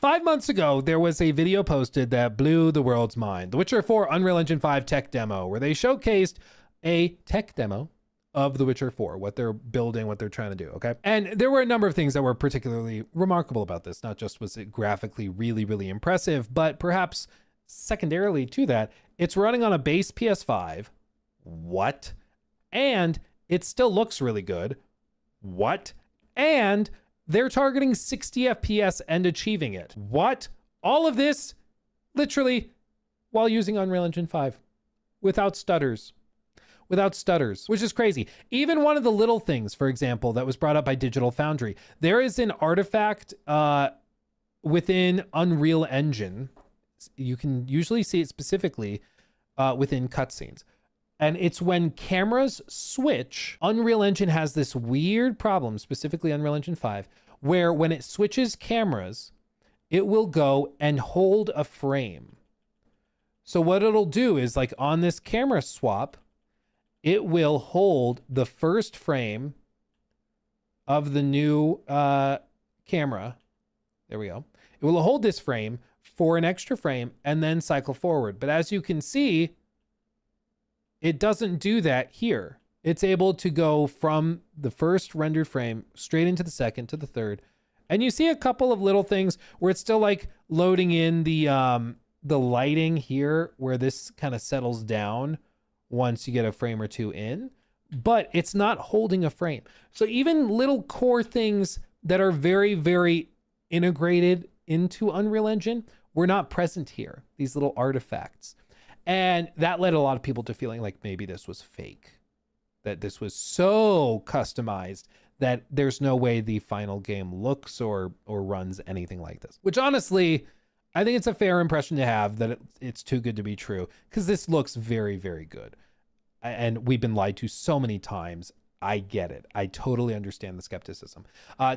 5 months ago, there was a video posted that blew the world's mind. The Witcher 4 Unreal Engine 5 tech demo, where they showcased a tech demo of The Witcher 4, what they're building, what they're trying to do, okay? And there were a number of things that were particularly remarkable about this. Not just was it graphically really, really impressive, but perhaps secondarily to that, it's running on a base PS5. What? And it still looks really good. What? And they're targeting 60 FPS and achieving it. What? All of this, literally, while using Unreal Engine 5, without stutters, which is crazy. Even one of the little things, for example, that was brought up by Digital Foundry, there is an artifact within Unreal Engine. You can usually see it specifically within cutscenes. And it's when cameras switch, Unreal Engine has this weird problem, specifically Unreal Engine 5, where when it switches cameras, it will go and hold a frame. So what it'll do is, like on this camera swap, it will hold the first frame of the new camera. There we go. It will hold this frame for an extra frame and then cycle forward. But as you can see, it doesn't do that here. It's able to go from the first rendered frame straight into the second to the third. And you see a couple of little things where it's still like loading in the lighting here, where this kind of settles down once you get a frame or two in, but it's not holding a frame. So even little core things that are very, very integrated into Unreal Engine were not present here, these little artifacts. And that led a lot of people to feeling like maybe this was fake, that this was so customized that there's no way the final game looks or runs anything like this. Which honestly, I think it's a fair impression to have, that it's too good to be true, because this looks very, very good. And we've been lied to so many times. I get it. I totally understand the skepticism.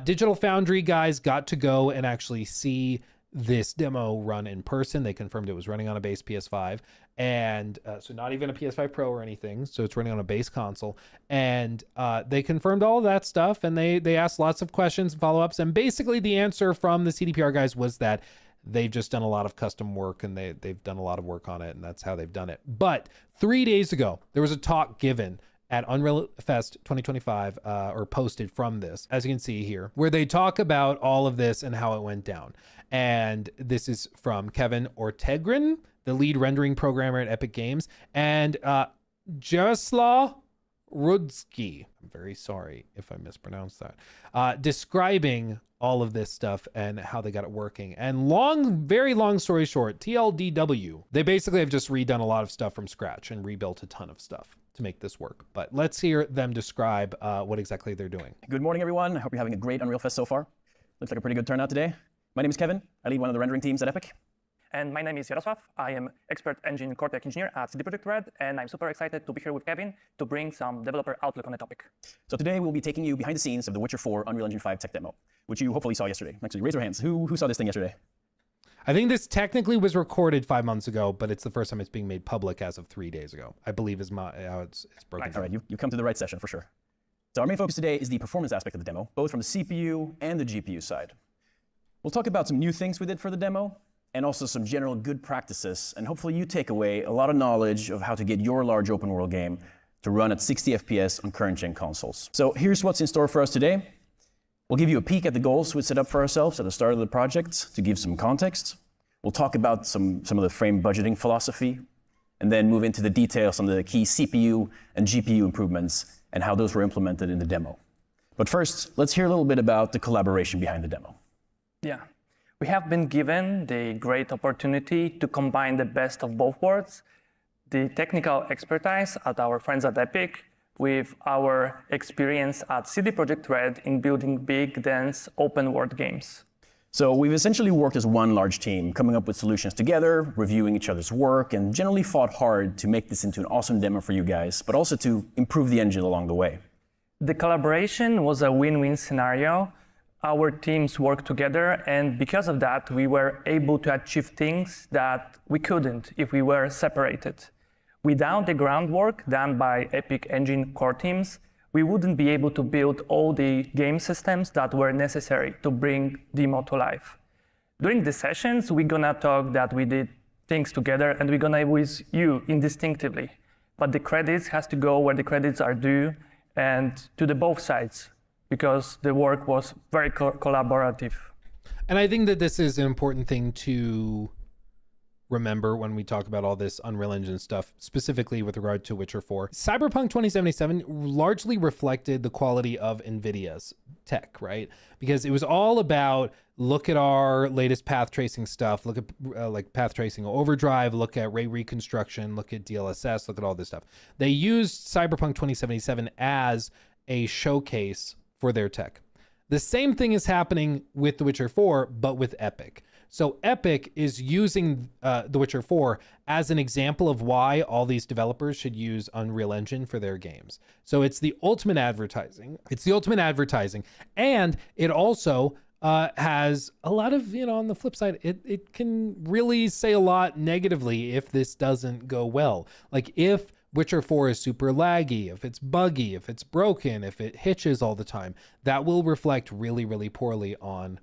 Digital Foundry guys got to go and actually see this demo run in person. They confirmed it was running on a base PS5, and so not even a PS5 Pro or anything. So it's running on a base console, and they confirmed all of that stuff, and they asked lots of questions and follow-ups, and basically the answer from the CDPR guys was that they've just done a lot of custom work, and they've done a lot of work on it, and that's how they've done it. But 3 days ago, there was a talk given at Unreal Fest 2025, or posted from this, as you can see here, where they talk about all of this and how it went down. And this is from Kevin Ortegren, the lead rendering programmer at Epic Games, and Jaroslaw Rudzki, I'm very sorry if I mispronounced that, describing all of this stuff and how they got it working. And very long story short, TLDW, they basically have just redone a lot of stuff from scratch and rebuilt a ton of stuff to make this work. But let's hear them describe what exactly they're doing. Good morning, everyone. I hope you're having a great Unreal Fest so far. Looks like a pretty good turnout today. My name is Kevin. I lead one of the rendering teams at Epic. And my name is Jaroslaw. I am expert engine core tech engineer at CD Projekt Red, and I'm super excited to be here with Kevin to bring some developer outlook on the topic. So today we'll be taking you behind the scenes of the Witcher 4 Unreal Engine 5 tech demo, which you hopefully saw yesterday. Actually, raise your hands. Who saw this thing yesterday? I think this technically was recorded 5 months ago, but it's the first time it's being made public as of 3 days ago, I believe is how it's broken down. All right, you come to the right session for sure. So our main focus today is the performance aspect of the demo, both from the CPU and the GPU side. We'll talk about some new things we did for the demo, and also some general good practices, and hopefully you take away a lot of knowledge of how to get your large open world game to run at 60 FPS on current gen consoles. So here's what's in store for us today. We'll give you a peek at the goals we set up for ourselves at the start of the project to give some context. We'll talk about some of the frame budgeting philosophy, and then move into the details on the key CPU and GPU improvements and how those were implemented in the demo. But first, let's hear a little bit about the collaboration behind the demo. Yeah. We have been given the great opportunity to combine the best of both worlds, the technical expertise at our friends at Epic with our experience at CD Projekt Red in building big, dense, open world games. So we've essentially worked as one large team, coming up with solutions together, reviewing each other's work, and generally fought hard to make this into an awesome demo for you guys, but also to improve the engine along the way. The collaboration was a win-win scenario. Our teams worked together, and because of that, we were able to achieve things that we couldn't if we were separated. Without the groundwork done by Epic Engine core teams, we wouldn't be able to build all the game systems that were necessary to bring Demo to life. During the sessions, we're gonna talk that we did things together and we're gonna with you indistinctively. But the credits has to go where the credits are due and to the both sides because the work was very collaborative. And I think that this is an important thing to remember when we talk about all this Unreal Engine stuff, specifically with regard to Witcher 4. Cyberpunk 2077 largely reflected the quality of NVIDIA's tech, right? Because it was all about, look at our latest path tracing stuff, look at like path tracing overdrive, look at ray reconstruction, look at DLSS, look at all this stuff. They used Cyberpunk 2077 as a showcase for their tech. The same thing is happening with The Witcher 4, but with Epic. So Epic is using The Witcher 4 as an example of why all these developers should use Unreal Engine for their games. So it's the ultimate advertising. And it also has a lot of, on the flip side, it can really say a lot negatively if this doesn't go well. Like if Witcher 4 is super laggy, if it's buggy, if it's broken, if it hitches all the time, that will reflect really, really poorly on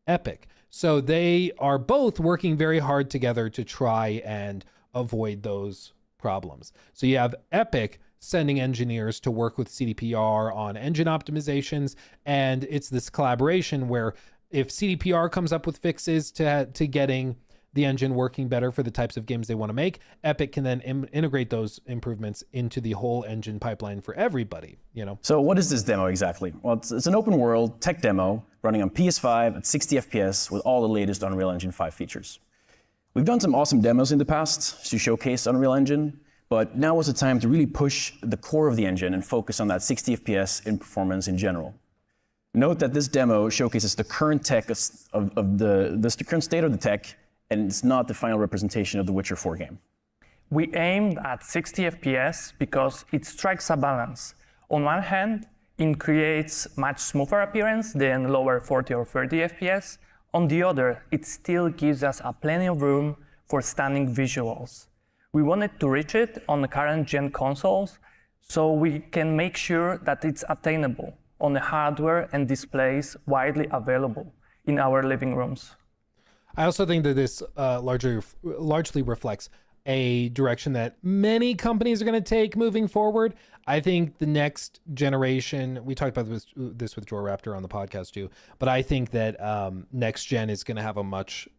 Epic. So they are both working very hard together to try and avoid those problems. So you have Epic sending engineers to work with CDPR on engine optimizations, and it's this collaboration where if CDPR comes up with fixes to getting the engine working better for the types of games they want to make, Epic can then integrate those improvements into the whole engine pipeline for everybody, So what is this demo exactly? Well, it's an open world tech demo running on PS5 at 60 FPS with all the latest Unreal Engine 5 features. We've done some awesome demos in the past to showcase Unreal Engine, but now is the time to really push the core of the engine and focus on that 60 FPS in performance in general. Note that this demo showcases the current tech of the current state of the tech, and it's not the final representation of the Witcher 4 game. We aimed at 60 FPS because it strikes a balance. On one hand, it creates much smoother appearance than lower 40 or 30 FPS. On the other, it still gives us plenty of room for stunning visuals. We wanted to reach it on the current gen consoles so we can make sure that it's attainable on the hardware and displays widely available in our living rooms. I also think that this largely reflects a direction that many companies are going to take moving forward. I think the next generation, we talked about this with JoyRaptor on the podcast too, but I think that next gen is going to have a much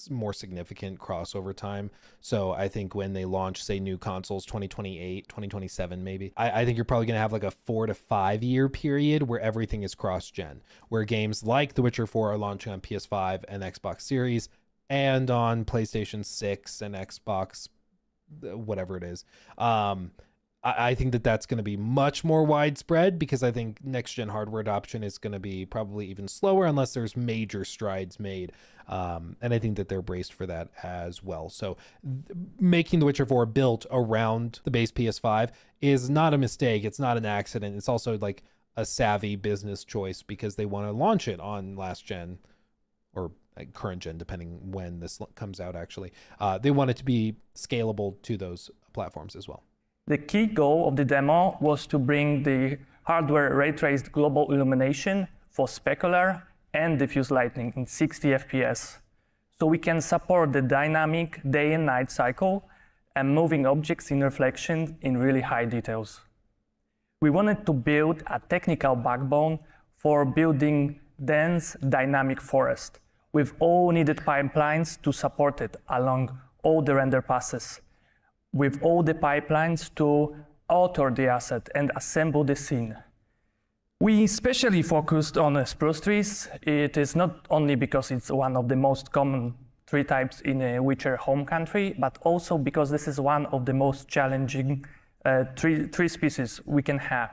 more significant crossover time. So I think when they launch, say, new consoles, 2028, 2027 maybe, I think you're probably going to have like a 4 to 5 year period where everything is cross-gen, where games like The Witcher 4 are launching on PS5 and Xbox Series and on PlayStation 6 and Xbox, whatever it is. I think that that's going to be much more widespread because I think next-gen hardware adoption is going to be probably even slower unless there's major strides made. And I think that they're braced for that as well. So making The Witcher 4 built around the base PS5 is not a mistake. It's not an accident. It's also like a savvy business choice because they want to launch it on last gen or current gen, depending when this comes out, actually. They want it to be scalable to those platforms as well. The key goal of the demo was to bring the hardware ray-traced global illumination for specular and diffuse lighting in 60 FPS, so we can support the dynamic day and night cycle and moving objects in reflection in really high details. We wanted to build a technical backbone for building dense dynamic forest with all needed pipelines to support it along all the render passes, with all the pipelines to alter the asset and assemble the scene. We especially focused on spruce trees. It is not only because it's one of the most common tree types in a Witcher home country, but also because this is one of the most challenging tree species we can have.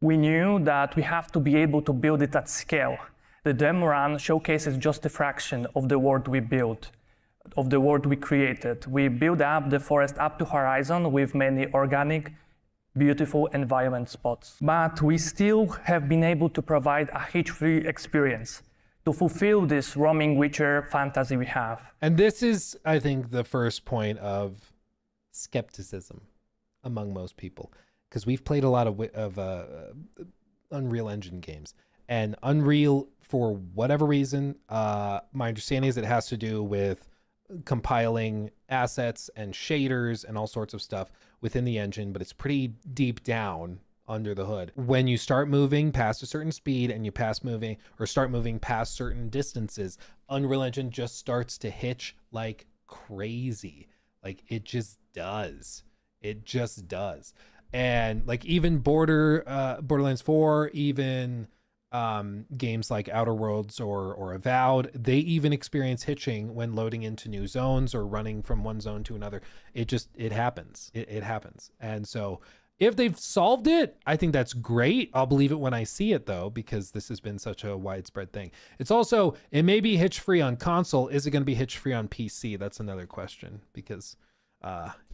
We knew that we have to be able to build it at scale. The demo run showcases just a fraction of the world we built, of the world we created. We built up the forest up to horizon with many organic, beautiful environment spots. But we still have been able to provide a hitch-free experience to fulfill this roaming Witcher fantasy we have. And this is, I think, the first point of skepticism among most people, because we've played a lot of Unreal Engine games, And Unreal, for whatever reason, my understanding is it has to do with compiling assets and shaders and all sorts of stuff within the engine, but it's pretty deep down under the hood. When you start moving past a certain speed and you start moving past certain distances, Unreal Engine just starts to hitch like crazy. Like it just does. And like even Borderlands 4, even games like Outer Worlds or Avowed, they even experience hitching when loading into new zones or running from one zone to another. It happens. It happens. And so if they've solved it, I think that's great. I'll believe it when I see it though, because this has been such a widespread thing. It's also, it may be hitch free on console. Is it going to be hitch free on PC? That's another question, because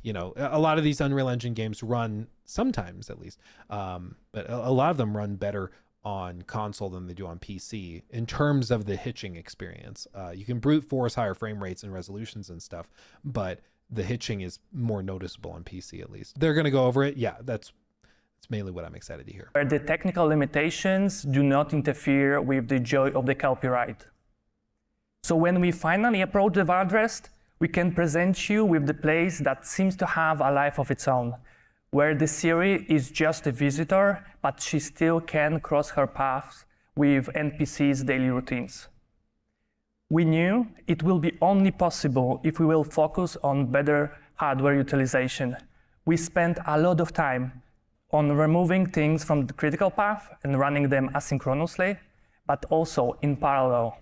you know, a lot of these Unreal Engine games run, sometimes at least, but a lot of them run better on console than they do on PC in terms of the hitching experience. You can brute force higher frame rates and resolutions and stuff, but the hitching is more noticeable on PC at least. They're going to go over it. Yeah, that's mainly what I'm excited to hear. Where the technical limitations do not interfere with the joy of the Kelpie ride. So when we finally approach the Wild West, we can present you with the place that seems to have a life of its own, where the Ciri is just a visitor, but she still can cross her paths with NPCs' daily routines. We knew it will be only possible if we will focus on better hardware utilization. We spent a lot of time on removing things from the critical path and running them asynchronously, but also in parallel.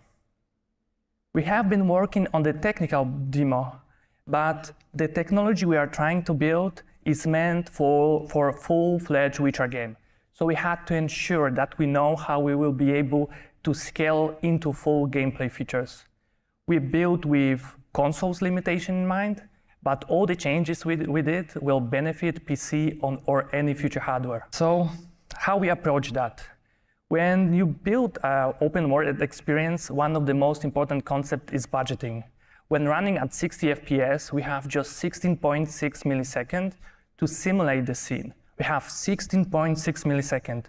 We have been working on the technical demo, but the technology we are trying to build is meant for a full-fledged Witcher game. So we had to ensure that we know how we will be able to scale into full gameplay features. We built with consoles limitation in mind, but all the changes we did will benefit PC or any future hardware. So how we approach that? When you build an open world experience, one of the most important concepts is budgeting. When running at 60 FPS, we have just 16.6 milliseconds to simulate the scene. We have 16.6 milliseconds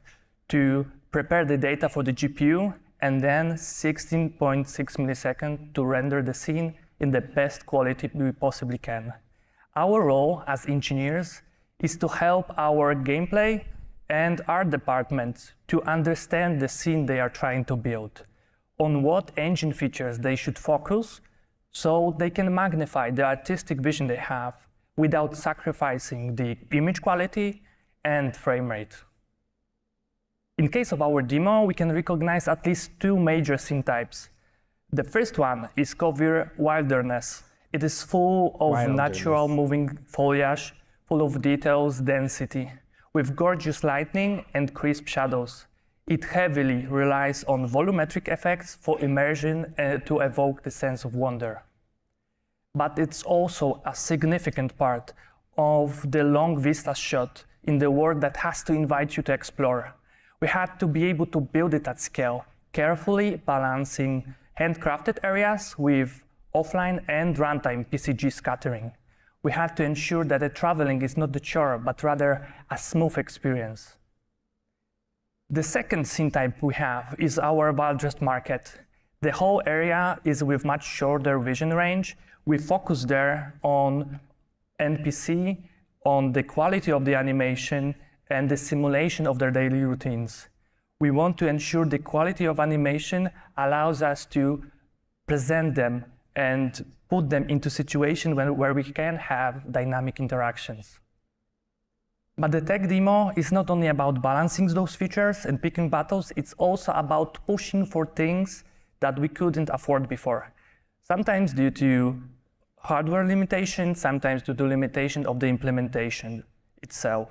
to prepare the data for the GPU, and then 16.6 milliseconds to render the scene in the best quality we possibly can. Our role as engineers is to help our gameplay and art departments to understand the scene they are trying to build, on what engine features they should focus so they can magnify the artistic vision they have without sacrificing the image quality and frame rate. In case of our demo, we can recognize at least two major scene types. The first one is Kovir Wilderness. It is full of natural moving foliage, full of details, density, with gorgeous lighting and crisp shadows. It heavily relies on volumetric effects for immersion to evoke the sense of wonder. But it's also a significant part of the long vista shot in the world that has to invite you to explore. We had to be able to build it at scale, carefully balancing handcrafted areas with offline and runtime PCG scattering. We had to ensure that the traveling is not the chore, but rather a smooth experience. The second scene type we have is our Wild West market. The whole area is with much shorter vision range. We focus there on NPC, on the quality of the animation, and the simulation of their daily routines. We want to ensure the quality of animation allows us to present them and put them into situations where we can have dynamic interactions. But the tech demo is not only about balancing those features and picking battles, it's also about pushing for things that we couldn't afford before. Sometimes due to hardware limitations, sometimes due to limitation of the implementation itself.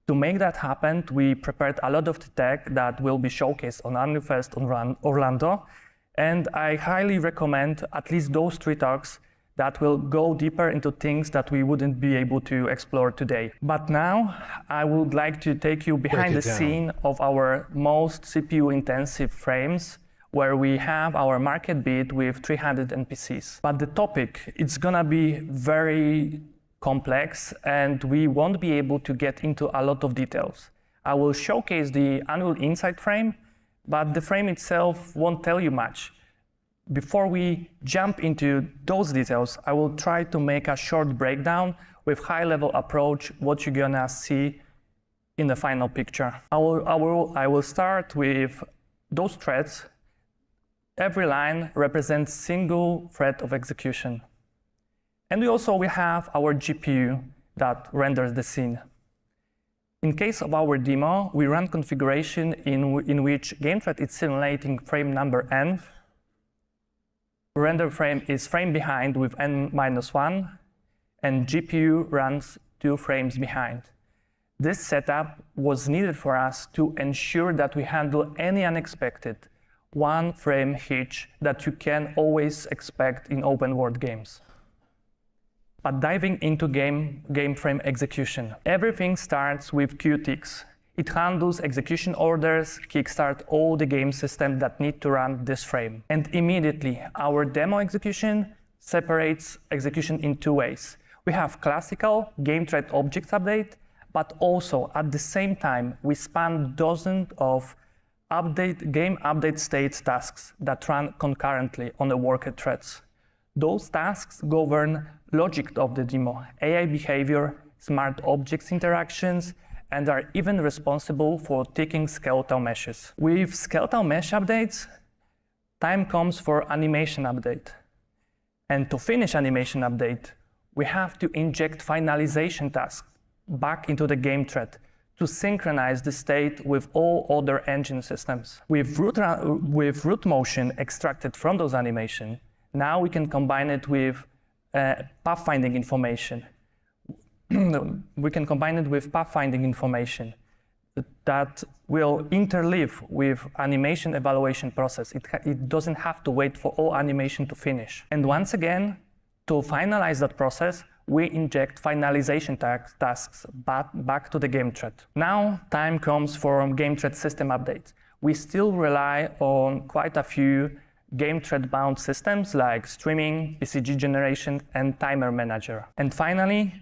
To make that happen, we prepared a lot of the tech that will be showcased on Unreal Fest on Orlando, and I highly recommend at least those 3 talks that will go deeper into things that we wouldn't be able to explore today. But now, I would like to take you behind the scene of our most CPU-intensive frames, where we have our market bid with 300 NPCs. But the topic, it's gonna be very complex, and we won't be able to get into a lot of details. I will showcase the Unreal Insight frame, but the frame itself won't tell you much. Before we jump into those details, I will try to make a short breakdown with high-level approach, what you're gonna see in the final picture. I will start with those threads. Every line represents single thread of execution. And we have our GPU that renders the scene. In case of our demo, we run configuration in which game thread is simulating frame number n. Render frame is frame behind with n-1, and GPU runs 2 frames behind. This setup was needed for us to ensure that we handle any unexpected 1-frame hitch that you can always expect in open world games. But diving into game frame execution, everything starts with qtix. It handles execution orders, kickstart all the game systems that need to run this frame. And immediately, our demo execution separates execution in 2 ways. We have classical game thread objects update, but also at the same time, we span dozens of game update state tasks that run concurrently on the worker threads. Those tasks govern logic of the demo, AI behavior, smart objects interactions, and are even responsible for ticking skeletal meshes. With skeletal mesh updates, time comes for animation update. And to finish animation update, we have to inject finalization tasks back into the game thread to synchronize the state with all other engine systems. With root motion extracted from those animations, now we can combine it with pathfinding information. We can combine it with pathfinding information that will interleave with animation evaluation process. It doesn't have to wait for all animation to finish. And once again, to finalize that process, we inject finalization tasks back to the game thread. Now, time comes for game thread system updates. We still rely on quite a few game thread bound systems like streaming, PCG generation, and timer manager. And finally,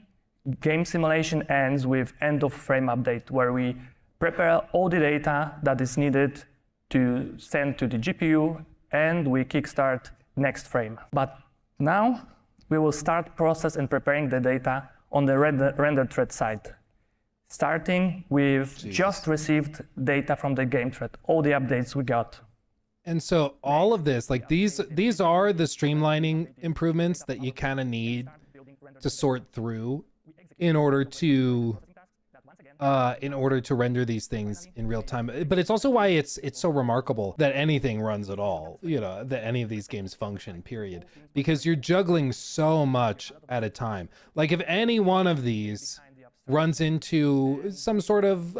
game simulation ends with end of frame update, where we prepare all the data that is needed to send to the GPU, and we kickstart next frame. But now we will start process and preparing the data on the render thread side, starting with just received data from the game thread, all the updates we got. And so all of this, like these are the streamlining improvements that you kind of need to sort through in order to render these things in real time. But it's also why it's so remarkable that anything runs at all, you know, that any of these games function, period, because you're juggling so much at a time. Like if any one of these runs into some sort of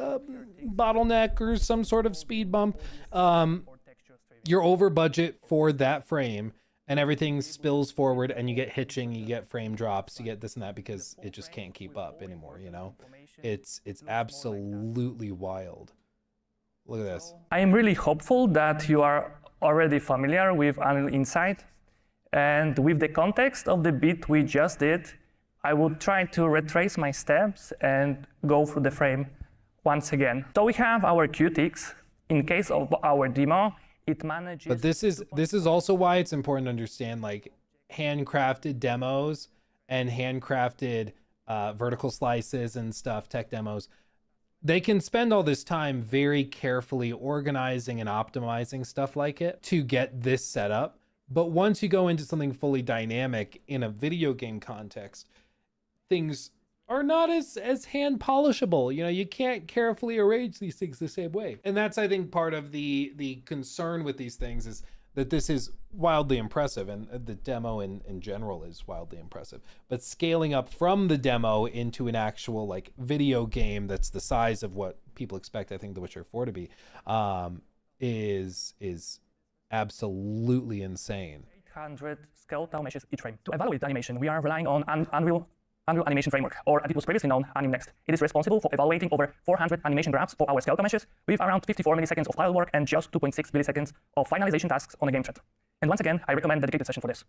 bottleneck or some sort of speed bump, you're over budget for that frame, and everything spills forward, and you get hitching, you get frame drops, you get this and that, because it just can't keep up anymore, you know? It's absolutely wild. Look at this. I am really hopeful that you are already familiar with Unreal Insight, and with the context of the bit we just did, I will try to retrace my steps and go through the frame once again. So we have our qtix. In case of our demo, it manages. But this is also why it's important to understand, like, handcrafted demos and handcrafted vertical slices and stuff, tech demos. They can spend all this time very carefully organizing and optimizing stuff like it to get this set up. But once you go into something fully dynamic in a video game context, things are not as hand polishable. You know, you can't carefully arrange these things the same way. And that's, I think, part of the concern with these things, is that this is wildly impressive, and the demo in general is wildly impressive. But scaling up from the demo into an actual like video game that's the size of what people expect, I think, The Witcher 4 to be, is absolutely insane. 800 skeletal meshes each frame. To evaluate the animation, we are relying on Unreal Animation Framework, or as it was previously known, AnimNext. It is responsible for evaluating over 400 animation graphs for our skeletal meshes, with around 54 milliseconds of tile work and just 2.6 milliseconds of finalization tasks on a game thread. And once again, I recommend dedicated session for this.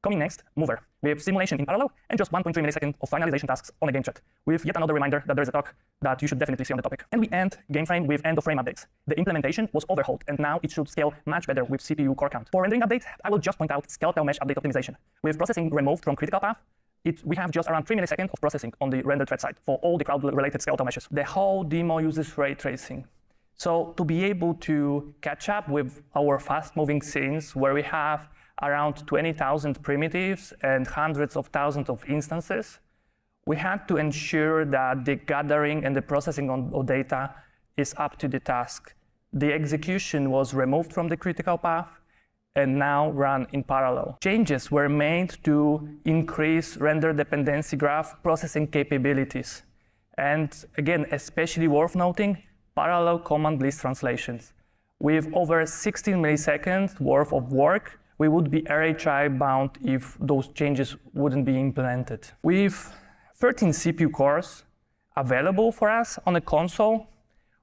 Coming next, Mover, with simulation in parallel and just 1.3 milliseconds of finalization tasks on a game thread, with yet another reminder that there's a talk that you should definitely see on the topic. And we end GameFrame with end-of-frame updates. The implementation was overhauled, and now it should scale much better with CPU core count. For rendering update, I will just point out skeletal mesh update optimization. With processing removed from critical path, we have just around 3 milliseconds of processing on the render thread side for all the crowd-related skeletal meshes. The whole demo uses ray tracing. So to be able to catch up with our fast-moving scenes where we have around 20,000 primitives and hundreds of thousands of instances, we had to ensure that the gathering and the processing of data is up to the task. The execution was removed from the critical path and now run in parallel. Changes were made to increase render dependency graph processing capabilities. And again, especially worth noting, parallel command list translations. With over 16 milliseconds worth of work, we would be RHI bound if those changes wouldn't be implemented. With 13 CPU cores available for us on the console,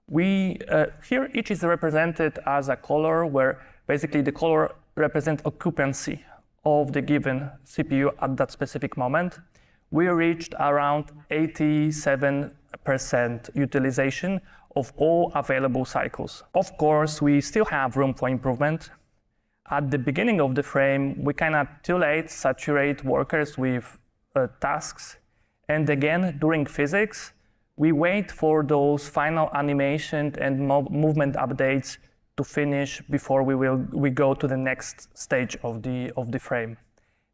here each is represented as a color where basically the color represents occupancy of the given CPU at that specific moment. We reached around 87% utilization of all available cycles. Of course, we still have room for improvement. At the beginning of the frame, we kind of too late saturate workers with tasks. And again, during physics, we wait for those final animation and movement updates to finish before we go to the next stage of the frame.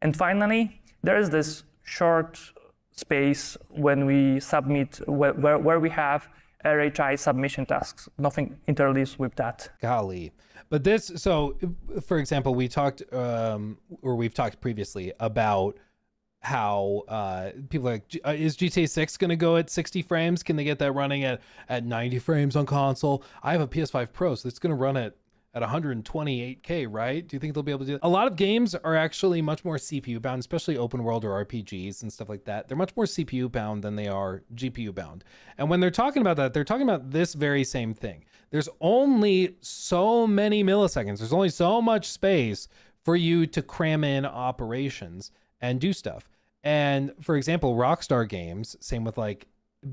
And finally, there is this short space when we submit, where we have RHI submission tasks. Nothing interleaves with that. Golly. But this, so for example, we've talked previously about how people are like, is GTA 6 going to go at 60 frames? Can they get that running at 90 frames on console? I have a PS5 Pro, so it's going to run at 128K, right? Do you think they'll be able to do that? A lot of games are actually much more CPU bound, especially open world or RPGs and stuff like that. They're much more CPU bound than they are GPU bound. And when they're talking about that, they're talking about this very same thing. There's only so many milliseconds. There's only so much space for you to cram in operations and do stuff. And for example, Rockstar games, same with like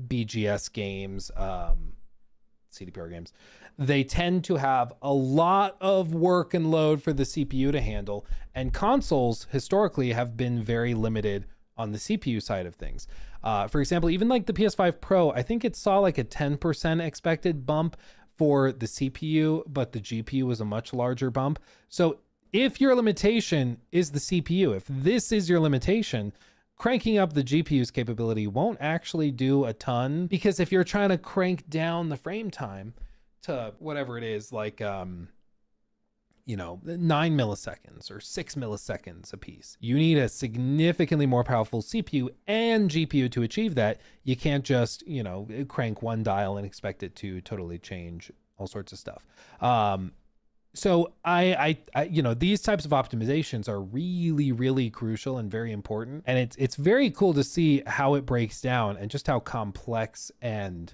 BGS games, CDPR games, they tend to have a lot of work and load for the CPU to handle, and consoles historically have been very limited on the CPU side of things. For example, even like the PS5 Pro, I think it saw like a 10% expected bump for the CPU, but the GPU was a much larger bump. So if your limitation is the CPU, if this is your limitation, cranking up the GPU's capability won't actually do a ton, because if you're trying to crank down the frame time to whatever it is, like 9 milliseconds or 6 milliseconds a piece, you need a significantly more powerful CPU and GPU to achieve that. You can't just crank one dial and expect it to totally change all sorts of stuff. So I these types of optimizations are really, really crucial and very important. And it's very cool to see how it breaks down and just how complex and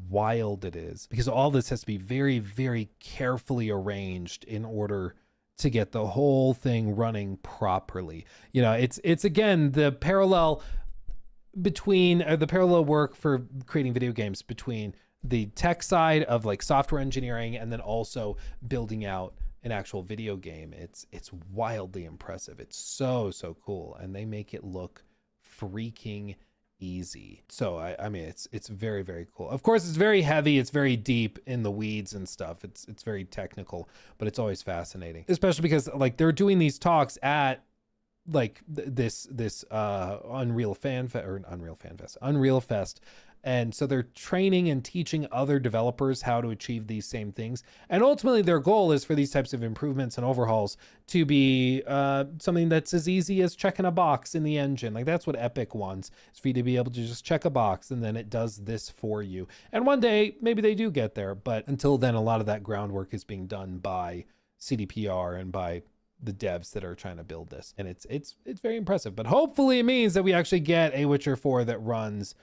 wild it is, because all this has to be very, very carefully arranged in order to get the whole thing running properly. It's again, the parallel work for creating video games between the tech side of like software engineering and then also building out an actual video game. It's wildly impressive. It's so cool, and they make it look freaking easy. So I mean it's very, very cool. Of course, it's very heavy, it's very deep in the weeds and stuff. It's very technical, but it's always fascinating, especially because like they're doing these talks at like this Unreal Fest. And so they're training and teaching other developers how to achieve these same things. And ultimately their goal is for these types of improvements and overhauls to be something that's as easy as checking a box in the engine. Like that's what Epic wants, is for you to be able to just check a box and then it does this for you. And one day maybe they do get there, but until then, a lot of that groundwork is being done by CDPR and by the devs that are trying to build this. And it's very impressive, but hopefully it means that we actually get a Witcher 4 that runs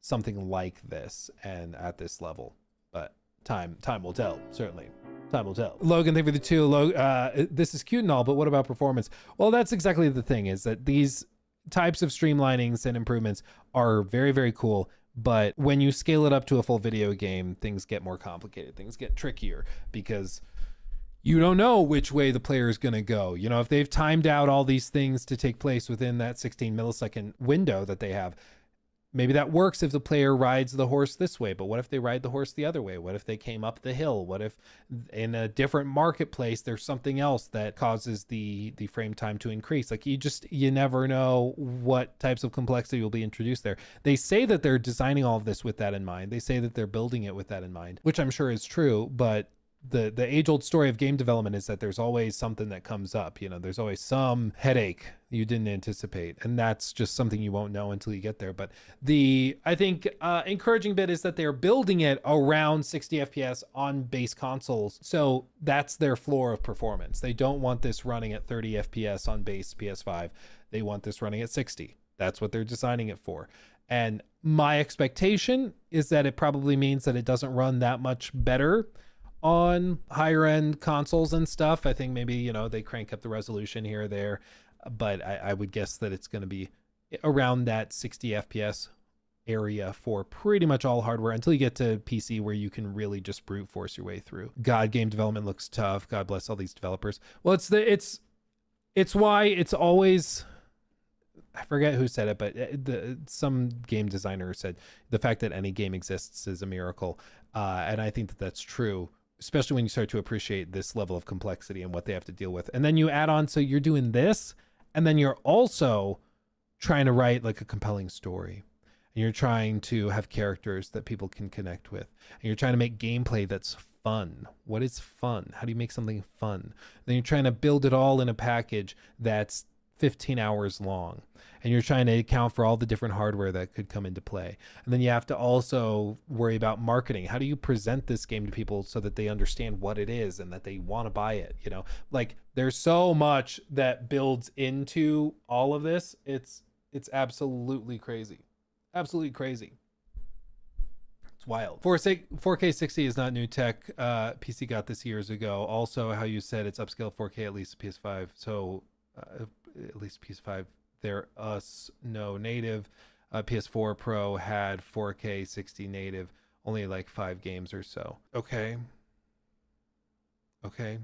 something like this and at this level, but time will tell, certainly. Time will tell. Logan, thank you for the 2. This is cute and all, but what about performance? Well, that's exactly the thing, is that these types of streamlinings and improvements are very, very cool. But when you scale it up to a full video game, things get more complicated. Things get trickier because you don't know which way the player is going to go. You know, if they've timed out all these things to take place within that 16 millisecond window that they have, maybe that works if the player rides the horse this way, but what if they ride the horse the other way? What if they came up the hill? What if in a different marketplace, there's something else that causes the frame time to increase? Like you never know what types of complexity will be introduced there. They say that they're designing all of this with that in mind. They say that they're building it with that in mind, which I'm sure is true, but the age-old story of game development is that there's always something that comes up. You know, there's always some headache you didn't anticipate, and that's just something you won't know until you get there. But I think encouraging bit is that they're building it around 60 FPS on base consoles, so that's their floor of performance. They don't want this running at 30 FPS on base PS5. They want this running at 60. That's what they're designing it for. And my expectation is that it probably means that it doesn't run that much better on higher end consoles and stuff. I think maybe, you know, they crank up the resolution here or there, but I would guess that it's going to be around that 60 FPS area for pretty much all hardware until you get to PC, where you can really just brute force your way through. God, game development looks tough. God bless all these developers. Well, it's why it's always, I forget who said it, but some game designer said the fact that any game exists is a miracle. And I think that that's true, especially when you start to appreciate this level of complexity and what they have to deal with. And then you add on, so you're doing this, and then you're also trying to write like a compelling story. And you're trying to have characters that people can connect with. And you're trying to make gameplay that's fun. What is fun? How do you make something fun? Then you're trying to build it all in a package that's 15 hours long, and you're trying to account for all the different hardware that could come into play. And then you have to also worry about marketing. How do you present this game to people so that they understand what it is and that they want to buy it? You know, like there's so much that builds into all of this. It's absolutely crazy. Absolutely crazy. It's wild. 4K 60 is not new tech. PC got this years ago. Also, how you said it's upscale 4K, at least PS5. So at least PS5, they're no native. PS4 Pro had 4K 60 native, only like 5 games or so. Okay,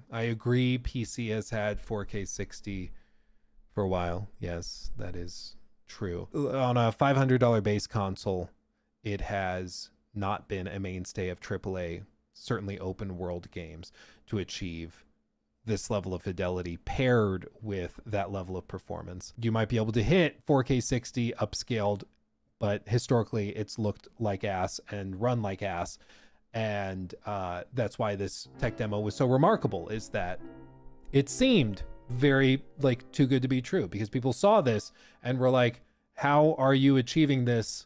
I agree. PC has had 4K 60 for a while. Yes, that is true. On a $500 base console, it has not been a mainstay of AAA, certainly open world games, to achieve this level of fidelity paired with that level of performance. You might be able to hit 4K 60 upscaled, but historically it's looked like ass and run like ass. And that's why this tech demo was so remarkable, is that it seemed very like too good to be true, because people saw this and were like, how are you achieving this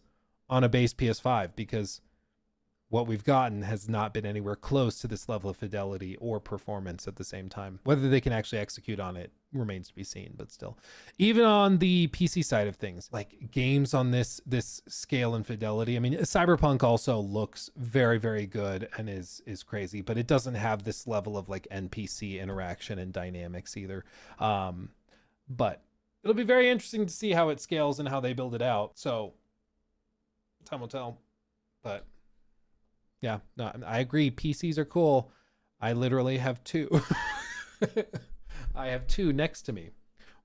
on a base PS5? Because what we've gotten has not been anywhere close to this level of fidelity or performance at the same time. Whether they can actually execute on it remains to be seen, but still. Even on the PC side of things, like games on this scale and fidelity, I mean, Cyberpunk also looks very, very good and is crazy, but it doesn't have this level of like NPC interaction and dynamics either. But it'll be very interesting to see how it scales and how they build it out. So time will tell, but yeah, no, I agree. PCs are cool. I literally have 2. I have 2 next to me.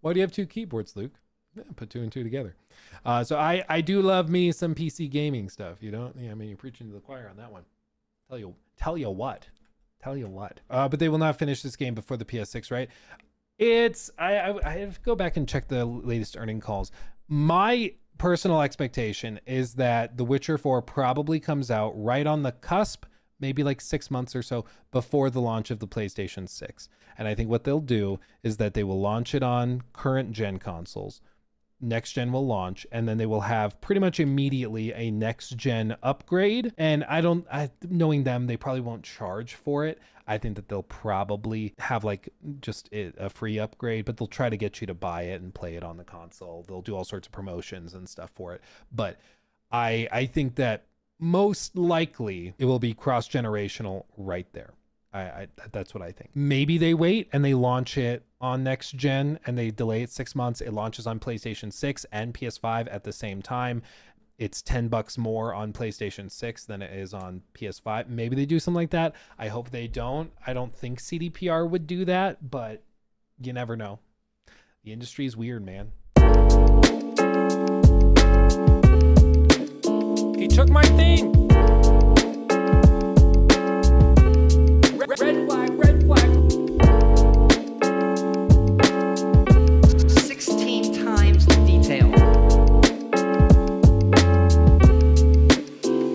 Why do you have 2 keyboards, Luke? Yeah, put 2 and 2 together. So I do love me some PC gaming stuff. You don't? Yeah, I mean, you're preaching to the choir on that one. Tell you what. But they will not finish this game before the PS6, right? I have to go back and check the latest earning calls. My personal expectation is that The Witcher 4 probably comes out right on the cusp, maybe like 6 months or so before the launch of the PlayStation 6. And I think what they'll do is that they will launch it on current gen consoles. Next gen will launch, and then they will have pretty much immediately a next gen upgrade. And knowing them, they probably won't charge for it. I think that they'll probably have like just a free upgrade, but they'll try to get you to buy it and play it on the console. They'll do all sorts of promotions and stuff for it. But I think that most likely it will be cross-generational right there. That's what I think. Maybe they wait and they launch it on next gen and they delay it 6 months. It launches on PlayStation 6 and PS5 at the same time. It's $10 more on PlayStation 6 than it is on PS5. Maybe they do something like that. I hope they don't. I don't think CDPR would do that, but you never know. The industry is weird, man. He took my thing. Red